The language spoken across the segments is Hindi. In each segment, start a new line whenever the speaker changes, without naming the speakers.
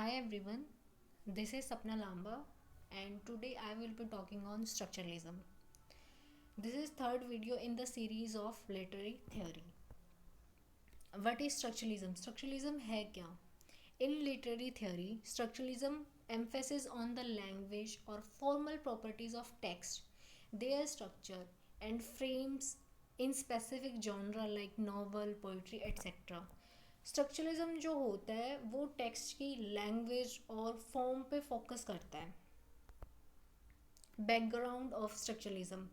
Hi everyone, this is Sapna Lamba and today I will be talking on structuralism. This is third video in the series of literary theory. What is structuralism? Structuralism है क्या? In literary theory, structuralism emphasis on the language or formal properties of text, their structure and frames in specific genre like novel, poetry, etc. Structuralism जो होता है वो टेक्स्ट की लैंग्वेज और फॉर्म पे फोकस करता है. Background of structuralism.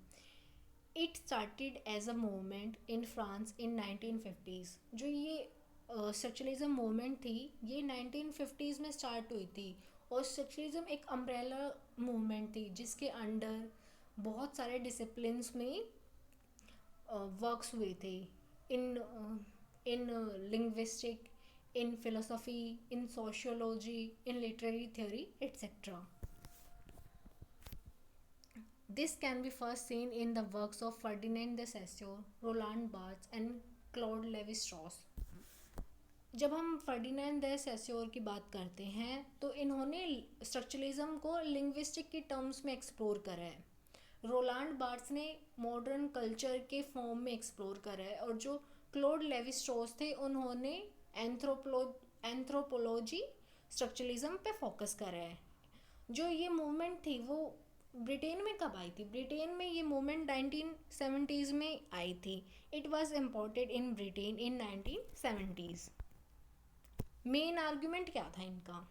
It started as a movement in France in 1950s. जो ये स्ट्रक्चरलिज्म मूवमेंट थी ये 1950s में स्टार्ट हुई थी और स्ट्रक्चरलिज्म एक अम्ब्रेला मूवमेंट थी जिसके अंडर बहुत सारे डिसिप्लिन्स में वर्क्स हुए थे. इन linguistic, in philosophy, in sociology, in literary theory, etc. This can be first seen in the works of Ferdinand de Saussure, Roland Barthes and Claude Lévi-Strauss. जब हम फर्डिनेंड दे सेस्योर की बात करते हैं तो इन्होंने स्ट्रक्चरलिज्म को लिंग्विस्टिक की टर्म्स में एक्सप्लोर करा है. रोलांड बार्ट्स ने मॉडर्न कल्चर के फॉर्म में एक्सप्लोर करा है और जो क्लोड लेवी स्ट्रॉस थे उन्होंने एंथ्रोपोलॉजी स्ट्रक्चरलिज्म पे फोकस करा है. जो ये मूवमेंट थी वो ब्रिटेन में कब आई थी? ब्रिटेन में ये मूवमेंट 1970s में आई थी. It was imported in Britain in 1970s. Main argument क्या था इनका?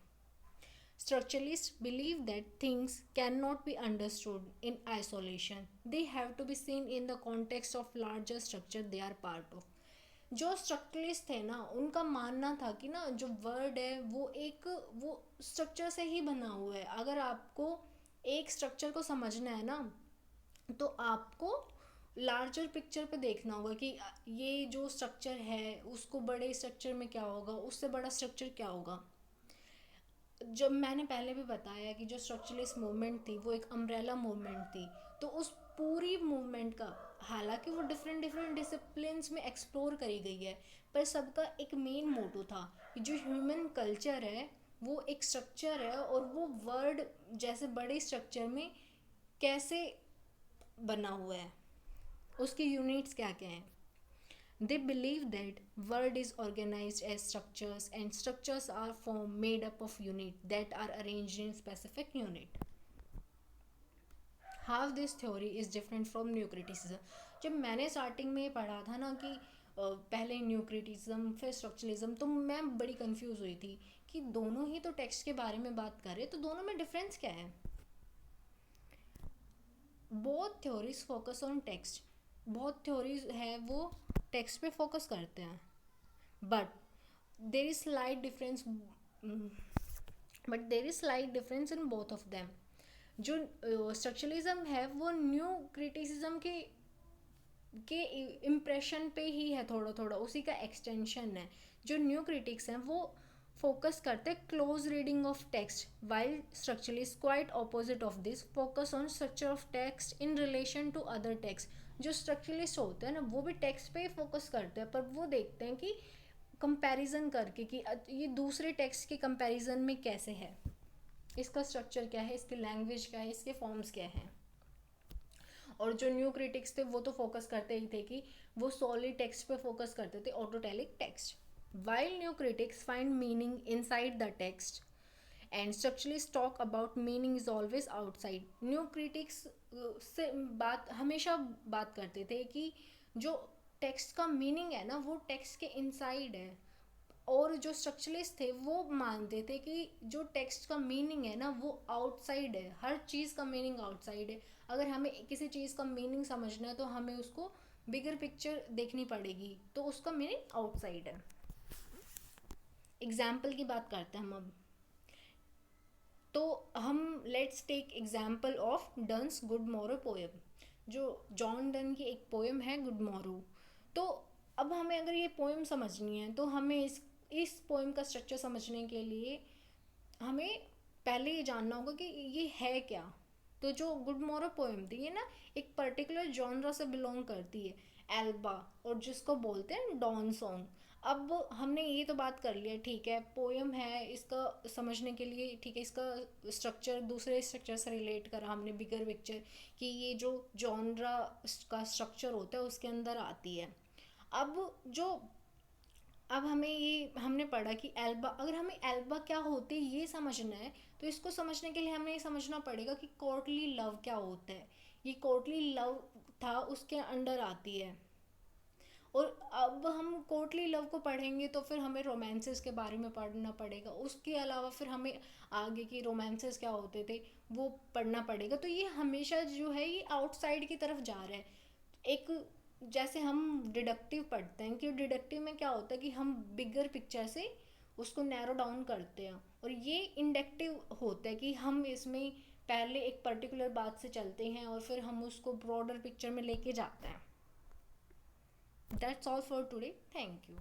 Structuralists believe that things cannot be understood in isolation. They have to be seen in the context of larger structure they are part of. जो स्ट्रक्चरलिस्ट थे ना उनका मानना था कि ना जो वर्ड है वो स्ट्रक्चर से ही बना हुआ है. अगर आपको एक स्ट्रक्चर को समझना है ना तो आपको लार्जर पिक्चर पे देखना होगा कि ये जो स्ट्रक्चर है उसको बड़े स्ट्रक्चर में क्या होगा, उससे बड़ा स्ट्रक्चर क्या होगा. जब मैंने पहले भी बताया कि जो स्ट्रक्चरलिस्ट मूवमेंट थी वो एक अम्ब्रेला मूवमेंट थी तो उस पूरी मूवमेंट का हालांकि वो डिफरेंट डिफरेंट डिसिप्लिन्स में एक्सप्लोर करी गई है पर सबका एक मेन मोटो था कि जो ह्यूमन कल्चर है वो एक स्ट्रक्चर है और वो वर्ड जैसे बड़े स्ट्रक्चर में कैसे बना हुआ है, उसकी यूनिट्स क्या क्या हैं. They believe that world is organized as structures and structures are form made up of units that are arranged in specific unit. How this theory is different from new criticism. जब मैंने स्टार्टिंग में पढ़ा था ना कि पहले न्यू क्रिटिसिज्म फिर स्ट्रक्चरलिज्म तो मैं बड़ी कंफ्यूज हुई थी कि दोनों ही तो टेक्स्ट के बारे में बात कर रहे तो दोनों में डिफरेंस क्या है. Both theories focus on text. बहुत थ्योरीज है वो टेक्स्ट पे फोकस करते हैं but there is slight difference in both of them. जो स्ट्रक्चरलिज्म है वो न्यू क्रिटिसिज्म के इम्प्रेशन पे ही है, थोड़ा थोड़ा उसी का एक्सटेंशन है. जो न्यू क्रिटिक्स हैं वो फोकस करते हैं close reading of text while structuralist quite opposite of this focus on structure of text in relation to other text. जो स्ट्रक्चरलिस्ट होते हैं ना वो भी टेक्स्ट पे फोकस करते हैं पर वो देखते हैं कि कंपैरिजन करके कि ये दूसरे टेक्स्ट के कंपैरिजन में कैसे है, इसका स्ट्रक्चर क्या है, इसकी लैंग्वेज क्या है, इसके फॉर्म्स क्या हैं. और जो न्यू क्रिटिक्स थे वो तो फोकस करते ही थे कि वो सॉलिड टेक्स्ट पे फोकस करते थे, ऑटोटेलिक text. While new critics find meaning inside the text and structuralists talk about meaning is always outside. New critics से हमेशा बात करते थे कि जो टेक्स्ट का मीनिंग है ना वो टेक्स्ट के इनसाइड है और जो स्ट्रक्चरलिस्ट थे वो मानते थे कि जो टेक्स्ट का मीनिंग है ना वो आउटसाइड है. हर चीज़ का मीनिंग आउटसाइड है. अगर हमें किसी चीज़ का मीनिंग समझना है तो हमें उसको बिगर पिक्चर देखनी पड़ेगी तो उसका मीनिंग आउटसाइड है. एग्जाम्पल की बात करते हैं हम अब. तो हम let's take example of Donne's good morrow poem. जो जॉन डन की एक पोएम है गुड मॉरो. तो अब हमें अगर ये पोएम समझनी है तो हमें इस पोएम का स्ट्रक्चर समझने के लिए हमें पहले ये जानना होगा कि ये है क्या. तो जो गुड मॉरो पोएम थी ये ना एक पर्टिकुलर जॉनरा से बिलोंग करती है, एल्बा, और जिसको बोलते हैं डॉन सॉन्ग. अब हमने ये तो बात कर लिया, ठीक है, पोयम है, इसका समझने के लिए, ठीक है, इसका स्ट्रक्चर दूसरे स्ट्रक्चर से रिलेट करा हमने, बिगर पिक्चर, कि ये जो जॉनरा का स्ट्रक्चर होता है उसके अंदर आती है। अब जो अब हमें ये हमने पढ़ा कि एल्बा, अगर हमें एल्बा क्या होते हैं ये समझना है, तो इसको समझने के लिए हमें ये समझना पड़ेगा कि कोर्टली लव क्या होता है। ये कोर्टली लव था उसके अंडर आती है। और अब हम कोर्टली लव को पढ़ेंगे तो फिर हमें रोमांसेस के बारे में पढ़ना पड़ेगा, उसके अलावा फिर हमें आगे की रोमांसेस क्या होते थे वो पढ़ना पड़ेगा। तो ये हमेशा जो है ये आउटसाइड की तरफ जा रहा है। एक, जैसे हम डिडक्टिव पढ़ते हैं कि डिडक्टिव में क्या होता है कि हम बिगर पिक्चर से उसको नैरो डाउन करते हैं, और ये इंडक्टिव होता है कि हम इसमें पहले एक पर्टिकुलर बात से चलते हैं और फिर हम उसको ब्रॉडर पिक्चर में लेके जाते हैं। That's all for today. Thank you.